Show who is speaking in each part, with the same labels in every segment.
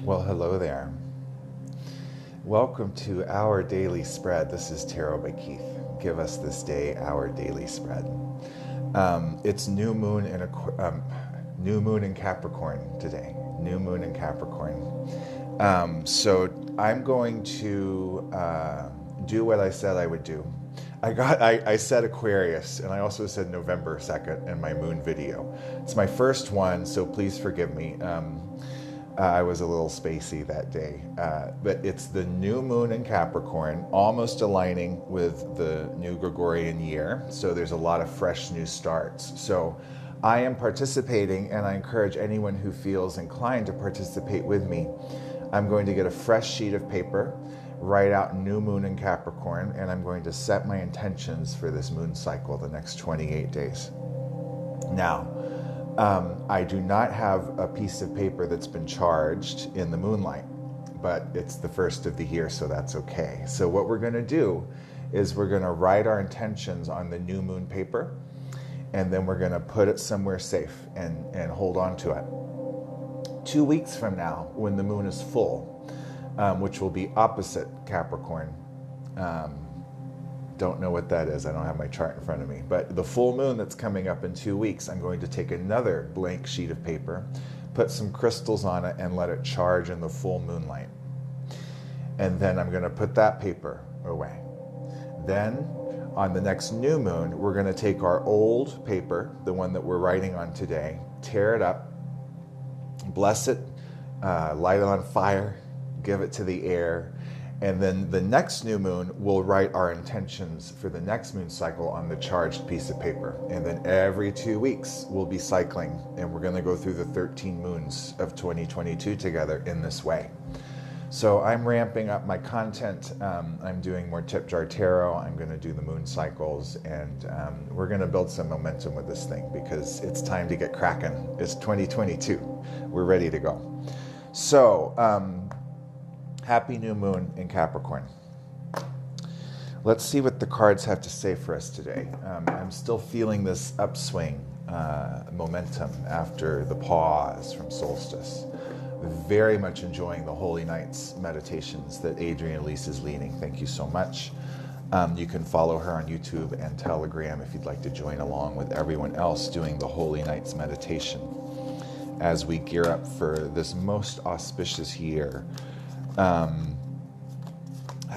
Speaker 1: Well, hello there. Welcome to our daily spread. This is Tarot by Keith. Give us this day our daily spread. It's new moon in Capricorn today. New moon in Capricorn. So I'm going to do what I said I would do. I said Aquarius, and I also said November 2nd in my moon video. It's my first one, so please forgive me. I was a little spacey that day, but it's the new moon in Capricorn, almost aligning with the new Gregorian year. So there's a lot of fresh new starts. So I am participating, and I encourage anyone who feels inclined to participate with me. I'm going to get a fresh sheet of paper, write out new moon in Capricorn, and I'm going to set my intentions for this moon cycle, the next 28 days. Now, I do not have a piece of paper that's been charged in the moonlight, but it's the first of the year, so that's okay. So what we're going to do is we're going to write our intentions on the new moon paper, and then we're going to put it somewhere safe and hold on to it. 2 weeks from now, when the moon is full, which will be opposite Capricorn, don't know what that is. I don't have my chart in front of me. But the full moon that's coming up in 2 weeks, I'm going to take another blank sheet of paper, put some crystals on it, and let it charge in the full moonlight. And then I'm going to put that paper away. Then, on the next new moon, we're going to take our old paper, the one that we're writing on today, tear it up, bless it, light it on fire, give it to the air. And then the next new moon, we'll write our intentions for the next moon cycle on the charged piece of paper. And then every 2 weeks, we'll be cycling. And we're going to go through the 13 moons of 2022 together in this way. So I'm ramping up my content. I'm doing more tip jar tarot. I'm going to do the moon cycles. And we're going to build some momentum with this thing because it's time to get cracking. It's 2022. We're ready to go. So, happy new moon in Capricorn. Let's see what the cards have to say for us today. I'm still feeling this upswing momentum after the pause from solstice. Very much enjoying the Holy Nights meditations that Adrienne Elise is leading. Thank you so much. You can follow her on YouTube and Telegram if you'd like to join along with everyone else doing the Holy Nights meditation as we gear up for this most auspicious year. Had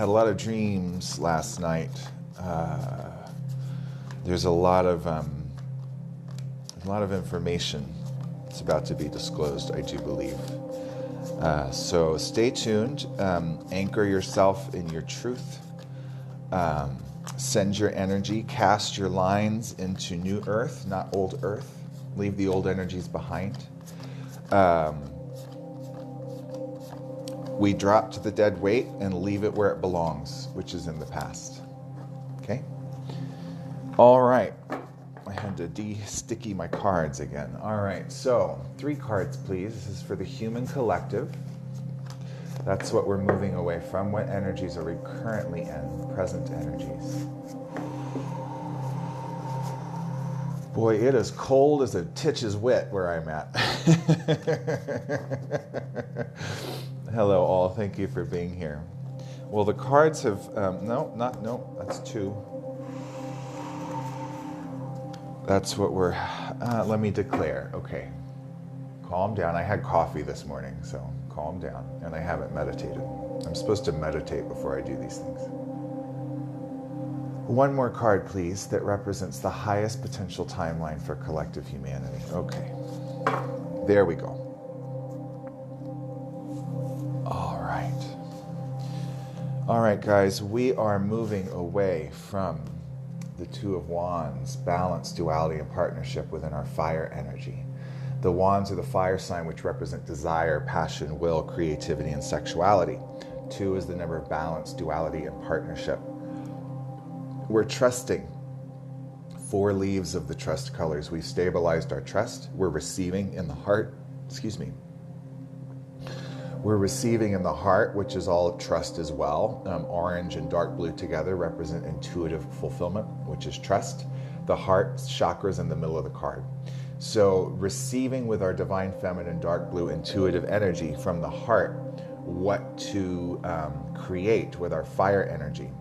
Speaker 1: a lot of dreams last night. There's a lot of information that's about to be disclosed, I do believe. So stay tuned. Anchor yourself in your truth. Send your energy. Cast your lines into new earth, not old earth. Leave the old energies behind. We drop to the dead weight and leave it where it belongs, which is in the past. Okay? All right. I had to de-sticky my cards again. All right. So 3 cards, please. This is for the human collective. That's what we're moving away from. What energies are we currently in? Present energies. Boy, it is cold as a titch's wit where I'm at. Hello, all. Thank you for being here. Well, the cards have... no, that's 2. That's what we're... let me declare. Okay. Calm down. I had coffee this morning, so calm down. And I haven't meditated. I'm supposed to meditate before I do these things. One more card, please, that represents the highest potential timeline for collective humanity. Okay. There we go. All right, guys, we are moving away from the 2 of Wands, balance, duality, and partnership within our fire energy. The Wands are the fire sign, which represent desire, passion, will, creativity, and sexuality. 2 is the number of balance, duality, and partnership. We're trusting. 4 leaves of the trust colors. We've stabilized our trust. We're receiving in the heart. We're receiving in the heart, which is all trust as well. Orange and dark blue together represent intuitive fulfillment, which is trust. The heart chakra is in the middle of the card. So receiving with our divine feminine dark blue intuitive energy from the heart what to create with our fire energy.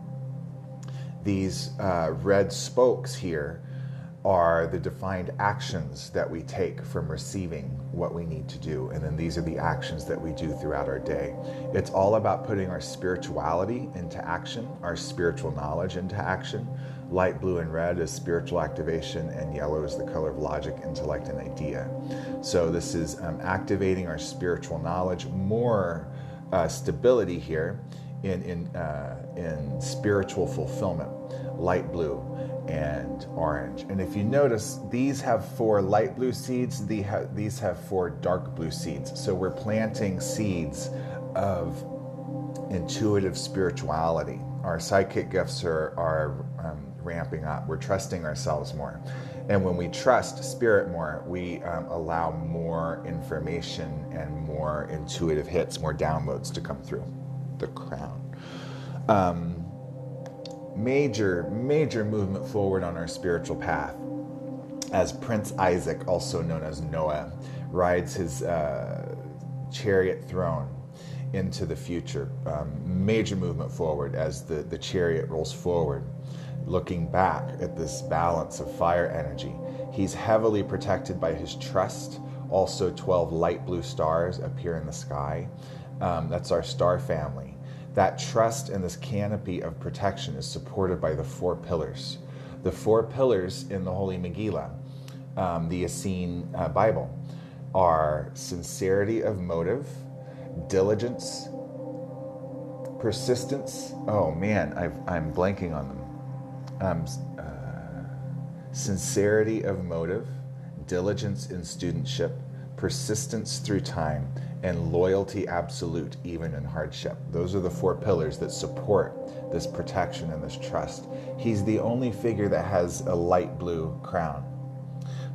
Speaker 1: These red spokes here are the defined actions that we take from receiving what we need to do. And then these are the actions that we do throughout our day. It's all about putting our spirituality into action, our spiritual knowledge into action. Light blue and red is spiritual activation, and yellow is the color of logic, intellect, and idea. So this is activating our spiritual knowledge, more stability here in spiritual fulfillment. Light blue and orange. And if you notice, these have 4 light blue seeds, these have 4 dark blue seeds. So we're planting seeds of intuitive spirituality. Our psychic gifts are ramping up. We're trusting ourselves more. And when we trust spirit more, we allow more information and more intuitive hits, more downloads to come through the crown. Major movement forward on our spiritual path as Prince Isaac, also known as Noah, rides his chariot throne into the future. Major movement forward as the chariot rolls forward, looking back at this balance of fire energy. He's heavily protected by his trust. Also 12 light blue stars appear in the sky. That's our star family. That trust and this canopy of protection is supported by the 4 pillars. The 4 pillars in the Holy Megillah, the Essene Bible, are sincerity of motive, diligence, persistence. Oh man, I'm blanking on them. Sincerity of motive, diligence in studentship, persistence through time, and loyalty absolute, even in hardship. Those are the 4 pillars that support this protection and this trust. He's the only figure that has a light blue crown.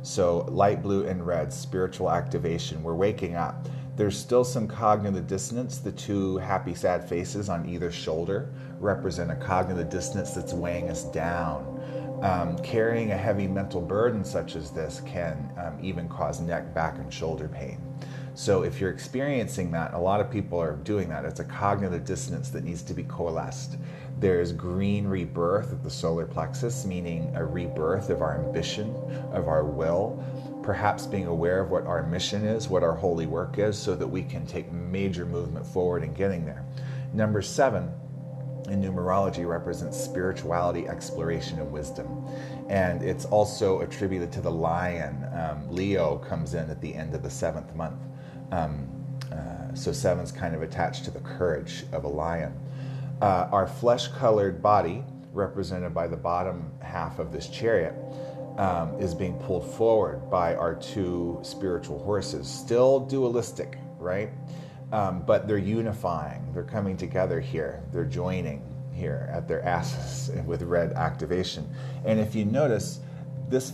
Speaker 1: So light blue and red, spiritual activation. We're waking up. There's still some cognitive dissonance. The 2 happy, sad faces on either shoulder represent a cognitive dissonance that's weighing us down. Carrying a heavy mental burden such as this can even cause neck, back, and shoulder pain. So if you're experiencing that, a lot of people are doing that. It's a cognitive dissonance that needs to be coalesced. There's green rebirth of the solar plexus, meaning a rebirth of our ambition, of our will, perhaps being aware of what our mission is, what our holy work is, so that we can take major movement forward in getting there. Number 7 in numerology represents spirituality, exploration, and wisdom. And it's also attributed to the lion. Leo comes in at the end of the 7th month. So 7's kind of attached to the courage of a lion. Our flesh-colored body, represented by the bottom half of this chariot, is being pulled forward by our 2 spiritual horses. Still dualistic, right? But they're unifying. They're coming together here. They're joining here at their asses with red activation. And if you notice, this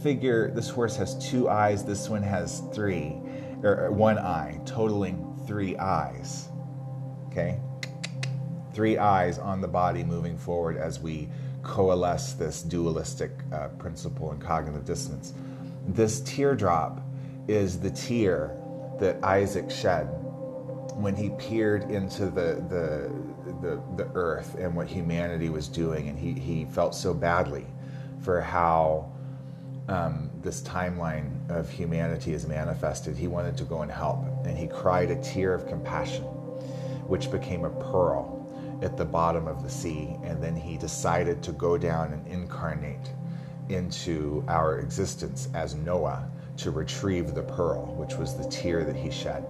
Speaker 1: horse has 2 eyes. This one has 3, or 1 eye, totaling 3 eyes. Okay? 3 eyes on the body moving forward as we coalesce this dualistic principle and cognitive dissonance. This teardrop is the tear that Isaac shed when he peered into the earth and what humanity was doing, and he felt so badly for how this timeline of humanity is manifested. He wanted to go and help, and he cried a tear of compassion, which became a pearl at the bottom of the sea. And then he decided to go down and incarnate into our existence as Noah to retrieve the pearl, which was the tear that he shed.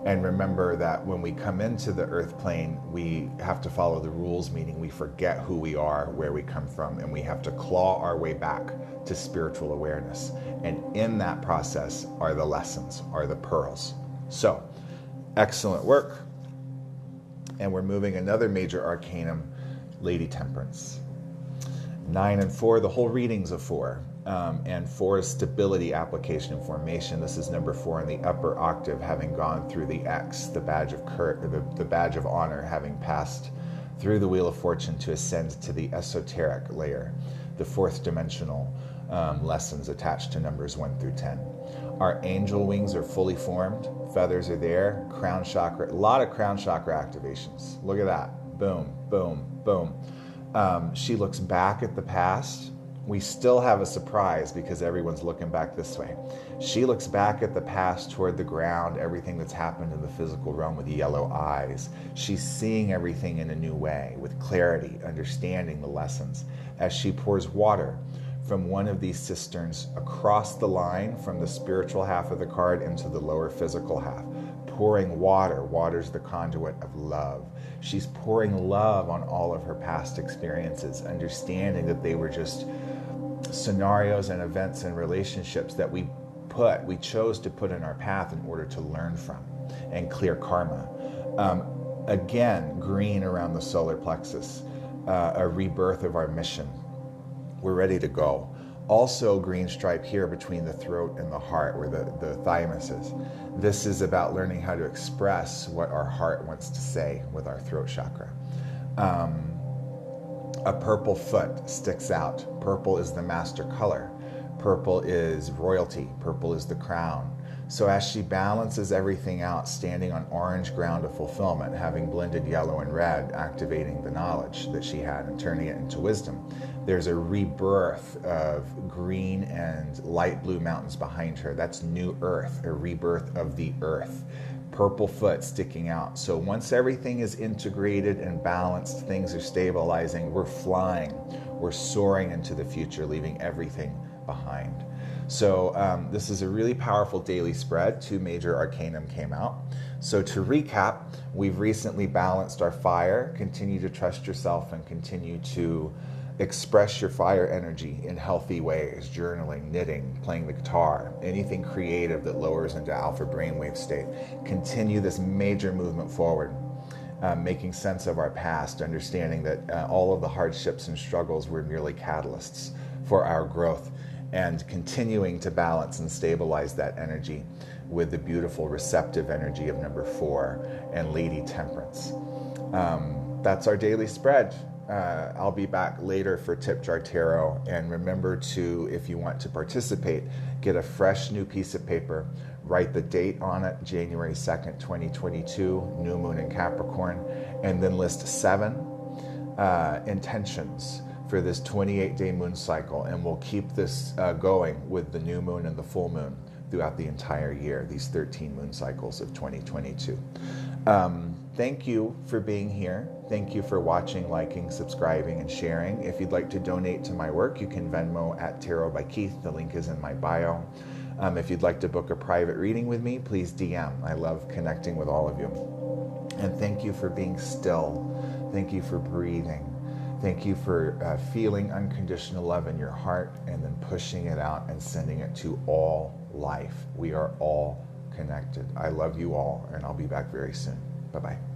Speaker 1: And remember that when we come into the earth plane, we have to follow the rules, meaning we forget who we are, where we come from, and we have to claw our way back to spiritual awareness. And in that process are the lessons, are the pearls. So, excellent work. And we're moving another major arcanum, Lady Temperance. 9 and 4, the whole reading's a 4. And 4 is stability, application, and formation. This is number 4 in the upper octave, having gone through the X, the badge of the badge of honor, having passed through the Wheel of Fortune to ascend to the esoteric layer, the 4th dimensional lessons attached to numbers 1 through 10. Our angel wings are fully formed. Feathers are there. Crown chakra, a lot of crown chakra activations. Look at that. Boom, boom, boom. She looks back at the past. We still have a surprise because everyone's looking back this way. She looks back at the past toward the ground, everything that's happened in the physical realm with yellow eyes. She's seeing everything in a new way with clarity, understanding the lessons as she pours water from one of these cisterns across the line from the spiritual half of the card into the lower physical half. Pouring water. Water's the conduit of love. She's pouring love on all of her past experiences, understanding that they were just scenarios and events and relationships that we chose to put in our path in order to learn from and clear karma. Again, green around the solar plexus, a rebirth of our mission. We're ready to go. Also, green stripe here between the throat and the heart, where the thymus is. This is about learning how to express what our heart wants to say with our throat chakra. A purple foot sticks out. Purple is the master color. Purple is royalty. Purple is the crown. So as she balances everything out, standing on orange ground of fulfillment, having blended yellow and red, activating the knowledge that she had and turning it into wisdom, there's a rebirth of green and light blue mountains behind her. That's new earth, a rebirth of the earth. Purple foot sticking out. So once everything is integrated and balanced, things are stabilizing, we're flying, we're soaring into the future, leaving everything behind. So this is a really powerful daily spread. 2 major arcanum came out. So to recap, we've recently balanced our fire. Continue to trust yourself and continue to express your fire energy in healthy ways, journaling, knitting, playing the guitar, anything creative that lowers into alpha brainwave state. Continue this major movement forward, making sense of our past, understanding that all of the hardships and struggles were merely catalysts for our growth, and continuing to balance and stabilize that energy with the beautiful receptive energy of number 4 and Lady Temperance. That's our daily spread. I'll be back later for Tip Jar Tarot, and remember to, if you want to participate, get a fresh new piece of paper, write the date on it, January 2nd, 2022, new moon in Capricorn, and then list 7 intentions for this 28-day moon cycle, and we'll keep this going with the new moon and the full moon throughout the entire year, these 13 moon cycles of 2022. Thank you for being here. Thank you for watching, liking, subscribing, and sharing. If you'd like to donate to my work, you can Venmo at Tarot by Keyth. The link is in my bio. If you'd like to book a private reading with me, please DM. I love connecting with all of you. And thank you for being still. Thank you for breathing. Thank you for feeling unconditional love in your heart and then pushing it out and sending it to all life. We are all connected. I love you all, and I'll be back very soon. Bye-bye.